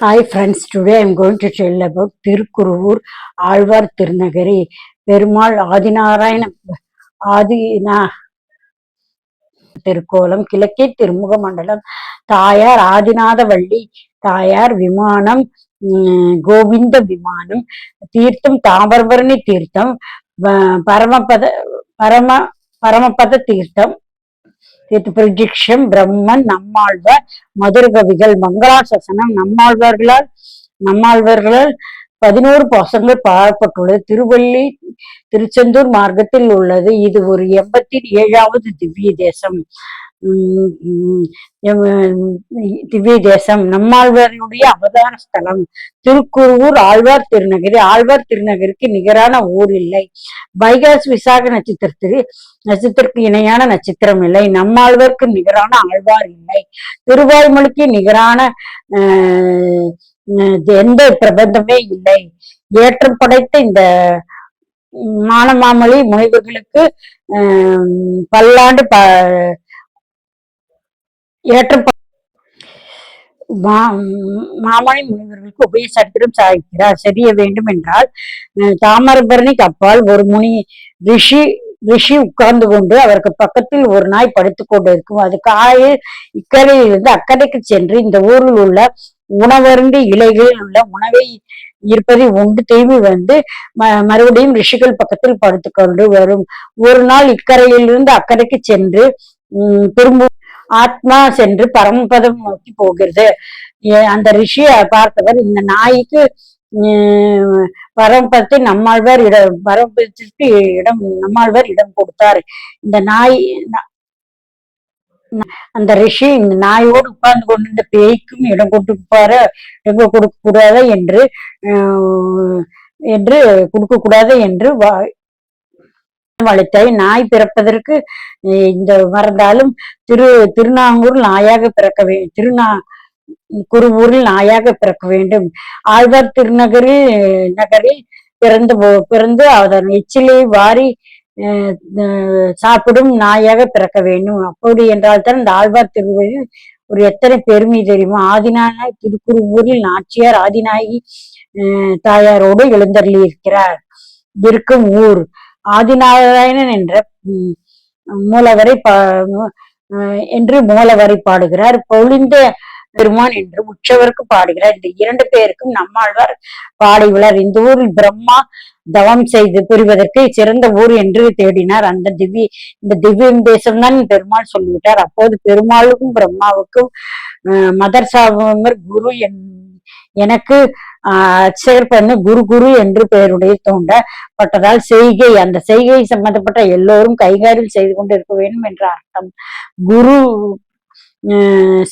Hi friends, today I am going to tell about Tirukkuruvur Alvar Tirunagari. Perumal Adinarayana Adina திருக்கோலம் கிழக்கே திருமுக மண்டலம் தாயார் ஆதிநாதவள்ளி தாயார் விமானம் கோவிந்த விமானம் தீர்த்தம் தாமிரபரணி தீர்த்தம் பரமபத பரம பரமபத தீர்த்தம் பிரஜிக்ஷம் பிரம்மன் நம்மாழ்வார் மதுரகவிகள் மங்களாசசனம் நம்மாழ்வார்களால் 11 பாசங்கள் பாடப்பட்டுள்ளது. திருவள்ளி திருச்செந்தூர் மார்க்கத்தில் உள்ளது. இது ஒரு 87வது திவ்ய தேசம். திவ்ய தேசம் நம்மாழ்வாருடைய அவதார ஸ்தலம். திருக்குருவூர் ஆழ்வார் திருநகரி. ஆழ்வார் திருநகருக்கு நிகரான ஊர் இல்லை. வைகாசி விசாக நட்சத்திரத்திற்கு இணையான நட்சத்திரம் இல்லை. நம்மாழ்வாருக்கு நிகரான ஆழ்வார் இல்லை. திருவாய்மொழிக்கு நிகரான எந்த பிரபந்தமே இல்லை. ஏற்றம் படைத்த இந்த மானமாமொழி முனிவர்களுக்கு பல்லாண்டு ஏற்றம் மாமணி முனிவர்களுக்கு உபயசரித்திரம் சாதிக்கிறார். செறிய வேண்டும் என்றால் தாமிரபரணிக்கு அப்பால் ஒரு ரிஷி உட்கார்ந்து கொண்டு அவருக்கு பக்கத்தில் ஒரு நாய் படுத்துக் கொண்டு இருக்கும். அது காலையில் இக்கரையில் இருந்து அக்கறைக்கு சென்று இந்த ஊரில் உள்ள உணவருந்தி இலைகளில் உள்ள உணவை இருப்பதை உண்டு திரும்பி வந்து மறுபடியும் ரிஷிகள் பக்கத்தில் படுத்துக்கொண்டு வரும். ஒரு நாள் இக்கரையில் இருந்து அக்கறைக்கு சென்று திரும்ப ஆத்மா சென்று பரமபதம் நோக்கி போகிறது. அந்த ரிஷியை பார்த்தவர் இந்த நாய்க்கு பரமபதத்தை பரமபதத்திற்கு நம்மாழ்வார் இடம் கொடுத்தார். இந்த நாய் அந்த ரிஷி இந்த நாயோடு உட்கார்ந்து கொண்டிருந்த பேய்க்கும் இடம் கொடுக்க கூடாது என்று வளர்த்தாய். நாய் பிறப்பதற்கு இந்த மறந்தாலும் திருநாங்கூர் நாயாக பிறக்க வேண்டும். குருவூரில் நாயாக பிறக்க வேண்டும். ஆழ்வார் நகரில் பிறந்து அதன் எச்சிலை வாரி சாப்பிடும் நாயாக பிறக்க வேண்டும். அப்படி என்றால் தான் இந்த ஆழ்வார் திருவள்ளில் ஒரு எத்தனை பெருமை தெரியுமா. திருக்குருவூரில் நாச்சியார் ஆதிநாயகி தாயாரோடு எழுந்தருளி இருக்கும் ஊர். ஆதிநாராயணன் என்ற மூலவரை பாடுகிறார். பொழிந்த பெருமான் என்று உற்சவருக்கு பாடுகிறார். இந்த 2 பேருக்கும் நம்மாழ்வார் பாடியுள்ளார். இந்த ஊரில் பிரம்மா தவம் செய்து புரிவதற்கு சிறந்த ஊர் என்று தேடினார். இந்த திவ்யம் தேசம்தான் பெருமாள் சொல்லிவிட்டார். அப்போது பெருமாளுக்கும் பிரம்மாவுக்கும் மதர் சாபமர் குரு எனக்கு அர்ச்சகர் பண்ண குரு என்று பெயருடைய தோண்டப்பட்டதால் அந்த செய்கை சம்பந்தப்பட்ட எல்லோரும் கைகாரில் செய்து கொண்டு இருக்க வேண்டும் என்ற அர்த்தம். குரு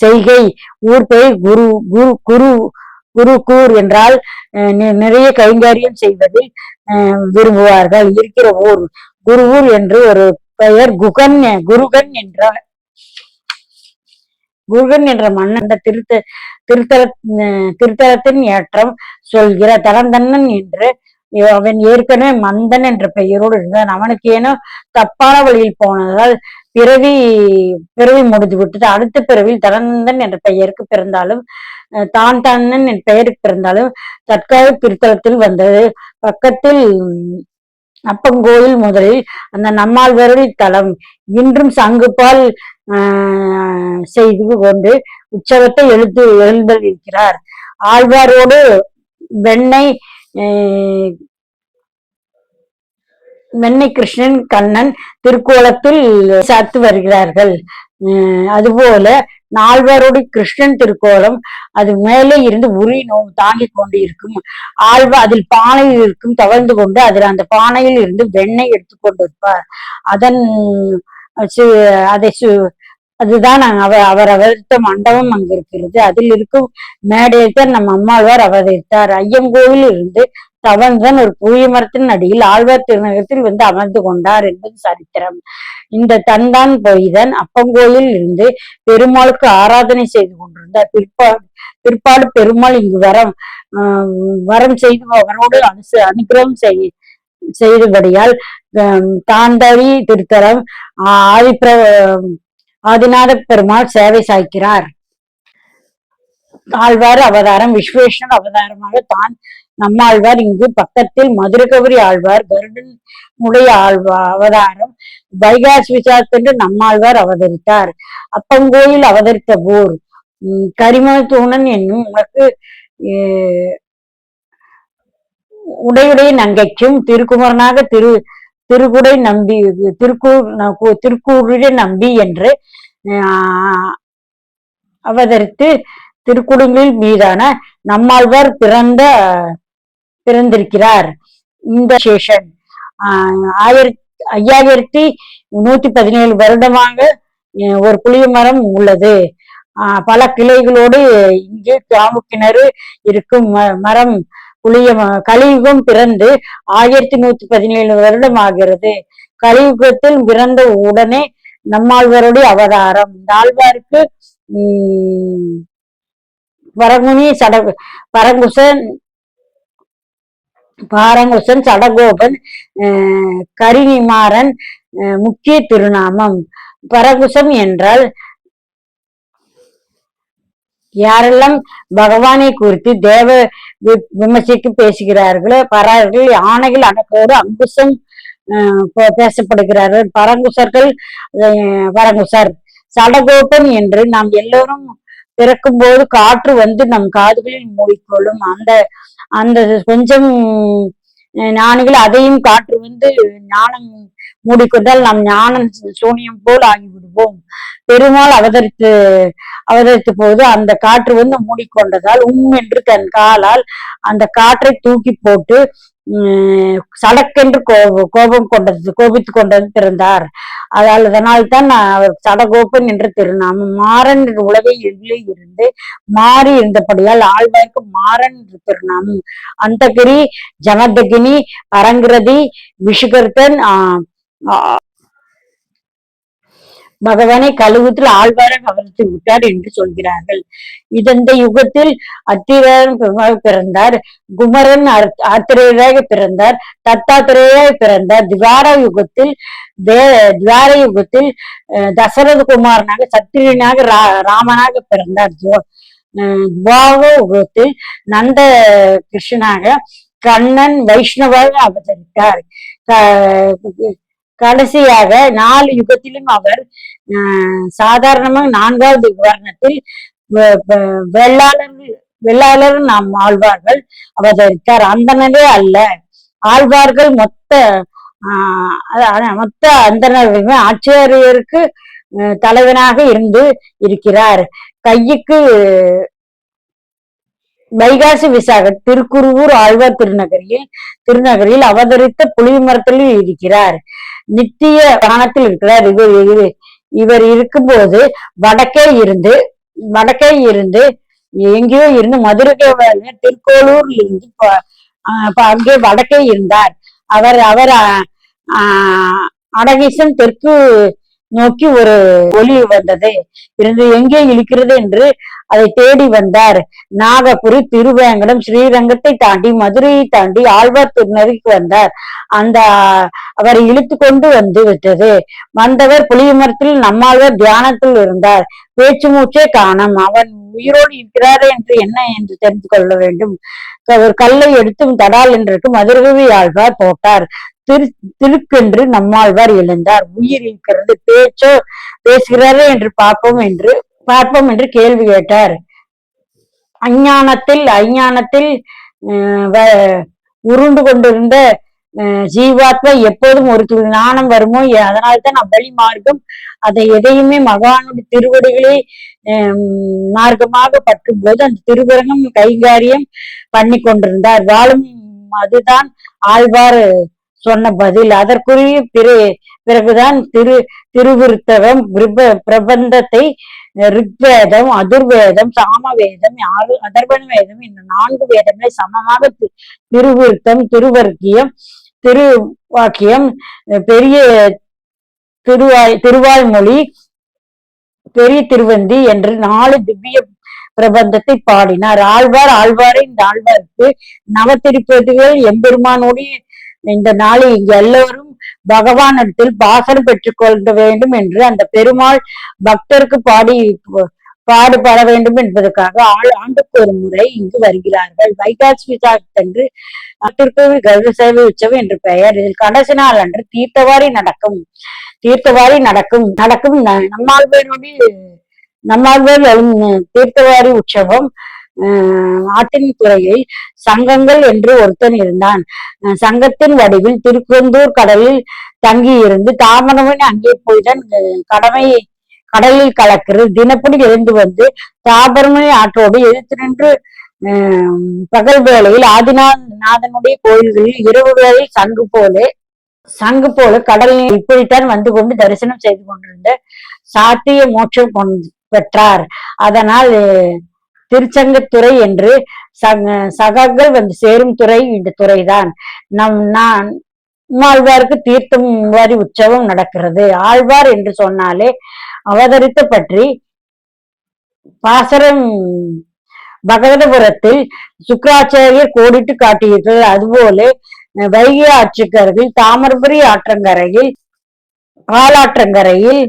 செய்கை ஊர் பெயர் குருகூர் என்றால் நிறைய கைங்காரியம் செய்வதில் விரும்புவார்கள். இருக்கிற ஊர் குருவூர் என்று ஒரு பெயர். குருகன் என்ற மன்னன் திருத்தலத்தின் ஏற்றம் சொல்கிற தலந்தன்னன் என்று அவன் ஏற்கனவே மந்தன் என்ற பெயரோடு இருந்தான். அவனுக்கு ஏனோ தப்பான வழியில் போனதால் பிறவி முடிந்து விட்டது. அடுத்த பிறவில் தனந்தன் என்ற பெயருக்கு பிறந்தாலும் தன்னன் என் பெயருக்கு பிறந்தாலும் தற்கால திருத்தலத்தில் வந்தது. பக்கத்தில் அப்பங்கோயில் முதலில் அந்த நம்மாழ்வாருடைய தலம். இன்றும் சங்குபால் செய்து கொண்டு உற்சவத்தை எழுந்தளிக்கிறார். ஆழ்வாரோடு வெண்ணெய் கிருஷ்ணன் கண்ணன் திருக்கோலத்தில் சாத்து வருகிறார்கள். அதுபோல நால்வரோடு கிருஷ்ணன் திருக்கோலம் அது மேலே இருந்து உரி தாங்கிக் கொண்டு இருக்கும். அதில் பானையில் இருக்கும் தவழ்ந்து கொண்டு அதில் அந்த பானையில் இருந்து வெண்ணெய் எடுத்துக்கொண்டிருப்பார். அதுதான் அவர் அவதரித்த மண்டபம் அங்கு இருக்கிறது. அதில் இருக்கும் மேடையைத்தான் நம் அம்மாழ்வார் அவதரித்தார். ஐயங்கோவில் இருந்து தவழ்ந்தன் ஒரு புளிய மரத்தின் அடியில் ஆழ்வார் திருநகரத்தில் வந்து அமர்ந்து கொண்டார் என்பது சரித்திரம். இந்த தந்தான் பொய்தன் அப்பங்கோயில் இருந்து பெருமாளுக்கு ஆராதனை செய்து கொண்டிருந்தார். பிற்பாடு பெருமாள் இங்கு வரம் செய்து அவரோடு அனுகிரகம் செய்தபடியால் தாந்தவி திருத்தலம் ஆதிநாத பெருமாள் சேவை சாய்க்கிறார். ஆழ்வார் அவதாரம் விஸ்வேஸ்வரன் அவதாரமாக தான் நம்மாழ்வார் இங்கு பக்கத்தில் மதுரகௌரி ஆழ்வார் கருடன் உடைய அவதாரம் வைகாசி விசாரத்தென்று நம்மாழ்வார் அவதரித்தார். அப்பங்கோயில் அவதரித்த போர் கரிமல தூணன் என்னும் உனக்கு உடையுடைய நங்கைக்கும் திருக்குமரனாக திருக்குடை நம்பி திருக்கூருடைய நம்பி என்று அவதரித்து திருக்குடுங்களில் மீதான நம்மாழ்வார் பிறந்திருக்கிறார். இந்த சேஷன் 5117 வருடமாக ஒரு புளிய மரம் உள்ளது. பல கிளைகளோடு இங்கு காம்பு கிணறு இருக்கும் மரம் புளிய கலியுகம் பிறந்து 1117 வருடம் ஆகிறது. கலியுகத்தில் பிறந்த உடனே நம்மாழ்வாருடைய அவதாரம். இந்த ஆழ்வாருக்கு வரமுனி பாரங்குசன் சடகோபன் கரிணிமாறன் முக்கிய திருநாமம். பரகுசம் என்றால் யாரெல்லாம் பகவானை குறித்து தேவ விமர்சித்து பேசுகிறார்களோ பரர்கள் யானைகள் அடக்கோடு அங்குசம் பேசப்படுகிறார்கள். பரங்குசர் சடகோபன் என்று நாம் எல்லோரும் பிறக்கும் போது காற்று வந்து நம் காதுகளில் மூடிக்கொள்ளும். அந்த கொஞ்சம் ஞானிகள் அதையும் காற்று வந்து ஞானம் மூடிக்கொண்டால் நாம் ஞானம் சூனியம் போல் ஆகிவிடுவோம். பெருமாள் அவதரித்த போது அந்த காற்று வந்து மூடிக்கொண்டதால் என்று தன் காலால் அந்த காற்றை தூக்கி போட்டு சடக்கென்று கோபித்துக் கொண்டது பிறந்தார். அதனால்தான் அவர் சடகோபன் என்ற திருநாமம். மாறன் என்ற உலகை இருந்து மாறி இருந்தபடியால் ஆழ்வார்க்கு மாறன் என்ற திருநாமம். அந்தகிரி ஜமதகினி அரங்கிரதி விஷுகர்த்தன் பகவானை கலியுகத்தில் ஆழ்வாராக அவதரித்து விட்டார் என்று சொல்கிறார்கள். இந்த யுகத்தில் அத்திரேயன் பிறந்தார். குமரன் ஆத்திரேயராக பிறந்தார். தத்தாத்திரேயராக பிறந்தார். திவார யுகத்தில் தசரத குமாரனாக சத்திரியனாக ராமனாக பிறந்தார். துவாக யுகத்தில் நந்த கிருஷ்ணனாக கண்ணன் வைஷ்ணவாக அவதரித்தார். கடைசியாக 4 யுகத்திலும் அவர் சாதாரணமாக 4வது வர்ணத்தில் வெள்ளாளர் நாம் ஆழ்வார்கள் அவதரித்தார். அந்த நிலை அல்ல. ஆழ்வார்கள் மொத்த அந்தனர்களுமே ஆச்சாரியருக்கு தலைவனாக இருக்கிறார். கையுக்கு வைகாசி விசாக திருக்குருவூர் ஆழ்வார் திருநகரில் அவதரித்த புளிய மரத்தில் இருக்கிறார். நித்திய காணத்தில் இருக்கிறார். இவர் இருக்கும்போது வடக்கே இருந்து எங்கேயோ இருந்து மதுரை திருக்கோளூர்ல இருந்து அங்கே வடக்கே இருந்தார். அவர் அடகீசன் தெற்கு நோக்கி ஒரு ஒளி வந்தது இருந்து எங்கே இழுக்கிறது என்று அதை தேடி வந்தார். நாகபுரி திருவேங்கடம் ஸ்ரீரங்கத்தை தாண்டி மதுரையை தாண்டி ஆழ்வார் திருநகருக்கு வந்தார். அவரை இழுத்து கொண்டு வந்து விட்டது. வந்தவர் புளிய மரத்தில் நம்மாழ்வார் தியானத்தில் இருந்தார். பேச்சு மூச்சே காணம். அவன் உயிரோடு இருக்கிறார் என்று தெரிந்து கொள்ள வேண்டும். ஒரு கல்லை எடுத்தும் தடால் என்று மதுரகவி ஆழ்வார் போட்டார். திருக்கென்று நம்மாழ்வார் எழுந்தார். உயிர் இருக்கிறது, பேசுகிறாரே என்று பார்ப்போம் என்று கேள்வி கேட்டார். அஞ்ஞானத்தில் உருண்டு கொண்டிருந்த ஜீவாத்மா எப்போதும் ஒரு துளி ஞானம் வருமோ, அதனால்தான் அவ்வழி மார்க்கம். அதை எதையுமே மகானுடைய திருவடிகளே மார்க்கமாக பற்றும் போது அந்த திருவரங்கம் கைகாரியம் பண்ணி கொண்டிருந்தார். வாழும் அதுதான் ஆழ்வார் சொன்ன பதில். அதற்குரிய பிறகுதான் திருவிருத்தகம் பிரபந்தத்தை ரிக்வேதம், அதுர்வேதம், சாமவேதம், அதர்வண வேதம் இந்த 4 வேதங்களை சமமாக திருவிருத்தம், திருவர்க்கியம், திருவாக்கியம், பெரிய திருவாய்மொழி, பெரிய திருவந்தி என்று 4 திவ்ய பிரபந்தத்தை பாடினார். ஆழ்வாரை இந்த ஆழ்வாருக்கு நவத்திருப்பதிகள் எம்பெருமானுடைய இந்த நாளில் இங்கு எல்லோரும் பகவானிடத்தில் பாசனம் பெற்றுக் கொள்ள வேண்டும் என்று அந்த பெருமாள் பக்தருக்கு பாடுபட வேண்டும் என்பதற்காக ஆண்டுக்கு ஒரு முறை இங்கு வருகிறார்கள். வைகாசி விசாகத்தன்று திருக்கோவில் கருட சேவை உற்சவம் என்று பெயர். இதில் கடைசி நாள் அன்று தீர்த்தவாரி நடக்கும். நம்மாழ்வார் தீர்த்தவாரி உற்சவம். ஆற்றின் துறையில் சங்கங்கள் என்று ஒருத்தன் இருந்தான். சங்கத்தின் வடிவில் திருக்குந்தூர் கடலில் தங்கி இருந்து தாமரவன் அங்கே போய்தான் கடலில் கலக்கிறது. தினப்படி எழுந்து வந்து தாபரமணி ஆற்றோடு எதிர்த்து நின்று பகல் வேளையில் ஆதிநாதனுடைய கோயில்களில் இரவு வேளையில் சங்கு போல கடல் நீர் இப்படித்தான் வந்து கொண்டு தரிசனம் செய்து கொண்டிருந்த சாத்திய மோட்சம் பெற்றார். அதனால் திருச்சங்கத்துறை என்று சகங்கள் வந்து சேரும் துறை இந்த துறைதான். நம்மாழ்வாருக்கு தீர்த்தம் வாரி உற்சவம் நடக்கிறது. ஆழ்வார் என்று சொன்னாலே அவதரித்த பற்றி பாசரம் பகவதபுரத்தில் சுக்கராச்சாரியர் கோடிட்டு காட்டியீர்கள். அதுபோல வைகை ஆற்றுக்கரையில் தாமிரபரணி ஆலாற்றங்கரையில்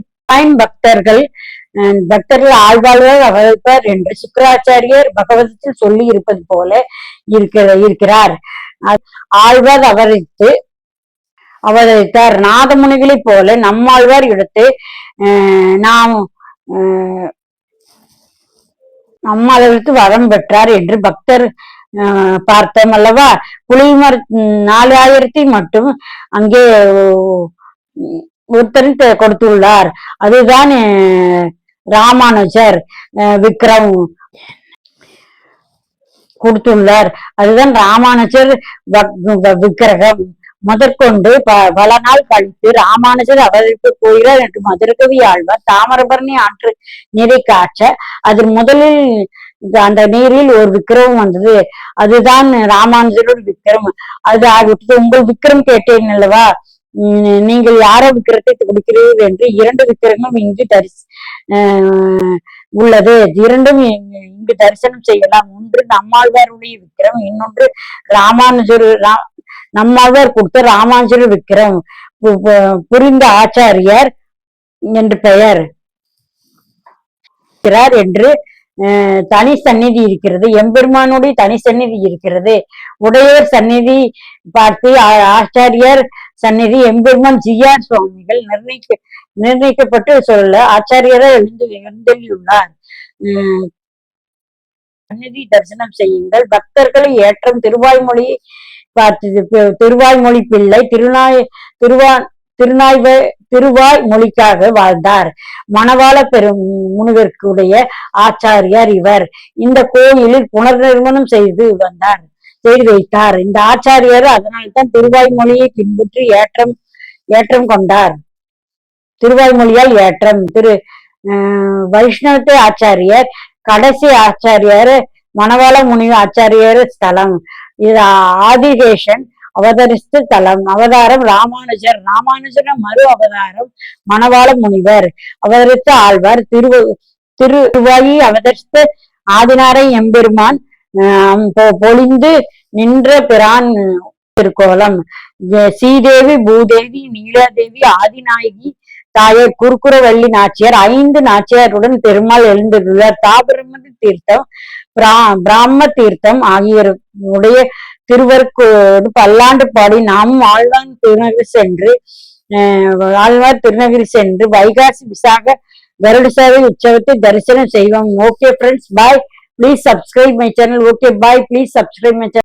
பக்தர்கள் ஆழ்வாழ்வார் அவதரிப்பார் என்று சுக்கராச்சாரியர் பகவதத்தில் சொல்லி இருப்பது போல இருக்கிறார். ஆழ்வார் அவதரித்தார். நாதமுனிகளைப் போல நம்மாழ்வார் எடுத்து நம்மளவிற்கு வரம் பெற்றார் என்று பக்தர் பார்த்தோம் அல்லவா. புலிமர 4000 மட்டும் அங்கே ஒருத்தர் கொடுத்துள்ளார். அதுதான் ராமானுஜர் விக்ரம் கொடுத்துள்ளார். அதுதான் ராமானுஜர் விக்கிரகம். முதற்கொண்டு பல நாள் கழித்து ராமானுஜர் அவதரிக்க போகிறார் என்று மதுரகவி ஆழ்வார் தாமிரபரணி ஆற்று நீரை காற்ற அதில் முதலில் அந்த நீரில் ஒரு விக்கிரகம் வந்தது. அதுதான் ராமானுஜரோட விக்கிரம். அது ஆகிவிட்டது. உங்கள் விக்கிரம் கேட்டேன் அல்லவா, நீங்கள் யாரோ விக்கிரத்தை கொடுக்கிறீர்கள் என்று 2 விக்கிரங்களும் இங்கு உள்ளது. 2ம் இங்கு தரிசனம் செய்யலாம். ஒன்று நம்மாழ்வாருடைய விக்கிரம், இன்னொன்று நம்மாழ்வார் கொடுத்த ராமானுஜர் விக்கிரம். புரிந்த ஆச்சாரியர் என்று பெயர் என்று தனி சந்நிதி இருக்கிறது. எம்பெருமானுடைய தனி சந்நிதி இருக்கிறது. உடையவர் சந்நிதி பார்த்து ஆச்சாரியர் சந்நிதி எம்பெருமான் ஜிஆர் சுவாமிகள் நிர்ணயிக்கப்பட்டு சொல்ல ஆச்சாரியரை எழுந்துள்ளார். சந்நிதி தரிசனம் செய்யுங்கள். பக்தர்களை ஏற்றம் திருவாய்மொழி திருவாய்மொழி பிள்ளை திருவாய் மொழிக்காக வாழ்ந்தார். மணவாள பெரும் முனிவருக்குடைய ஆச்சாரியார் இவர். இந்த கோயிலில் புனர்நிர்மாணம் செய்து வைத்தார் இந்த ஆச்சாரியார். அதனால்தான் திருவாய்மொழியை பின்பற்றி ஏற்றம் கொண்டார். திருவாய்மொழியால் ஏற்றம். வைஷ்ணவத்தை ஆச்சாரியர் கடைசி ஆச்சாரியார் மணவாள முனி ஆச்சாரியர் ஸ்தலம். இது ஆதிசேஷன் அவதரித்த தலம். அவதாரம் ராமானுஜர் மறு அவதாரம் மணவாள முனிவர். அவதரித்த ஆழ்வார் திருவாயி அவதரித்த ஆதினாரை எம்பெருமான் பொழிந்து நின்ற பிரான் திருக்கோலம். ஸ்ரீதேவி பூதேவி நீலாதேவி ஆதிநாயகி தாயார் குறுக்குறவள்ளி நாச்சியார் 5 நாச்சியாருடன் பெருமாள் எழுந்துள்ளார். தாபரமணி தீர்த்தம் பிராம தீர்த்தம் ஆகியோருடைய திருவருக்கோடு பல்லாண்டு பாடி நாமும் ஆழ்வார் திருநகரி சென்று வைகாசி விசாக கருட சேவை உற்சவத்தை தரிசனம் செய்வோம். Okay friends, bye. Please subscribe my channel. Okay bye. Please subscribe my channel.